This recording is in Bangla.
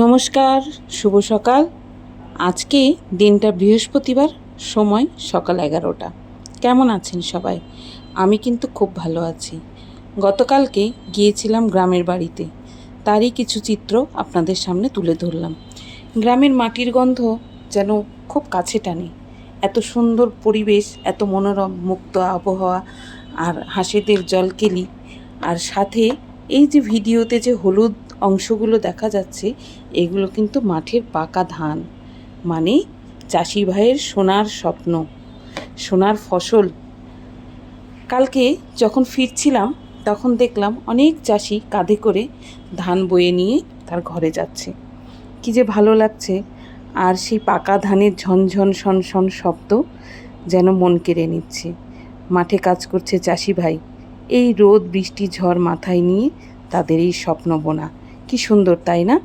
নমস্কার, শুভ সকাল। আজকে দিনটা বৃহস্পতিবার, সময় সকাল 11টা। কেমন আছেন সবাই? আমি কিন্তু খুব ভালো আছি। গতকালকে গিয়েছিলাম গ্রামের বাড়িতে, তারই কিছু চিত্র আপনাদের সামনে তুলে ধরলাম। গ্রামের মাটির গন্ধ যেন খুব কাছে টানে। এত সুন্দর পরিবেশ, এত মনোরম মুক্ত আবহাওয়া, আর হাঁসেদের জলকেলি, আর সাথে এই যে ভিডিওতে যে হলুদ অংশগুলো দেখা যাচ্ছে, এগুলো কিন্তু মাঠের পাকা ধান, মানে চাষি ভাইয়ের সোনার স্বপ্ন, সোনার ফসল। কালকে যখন ফিরছিলাম তখন দেখলাম অনেক চাষি কাঁধে করে ধান বয়ে নিয়ে তার ঘরে যাচ্ছে। কী যে ভালো লাগছে। আর সেই পাকা ধানের ঝনঝন শনশন শব্দ যেন মন কেড়ে নিচ্ছে। মাঠে কাজ করছে চাষি ভাই, এই রোদ বৃষ্টি ঝড় মাথায় নিয়ে তাদের এই স্বপ্ন বোনা। কি সুন্দর, তাই না?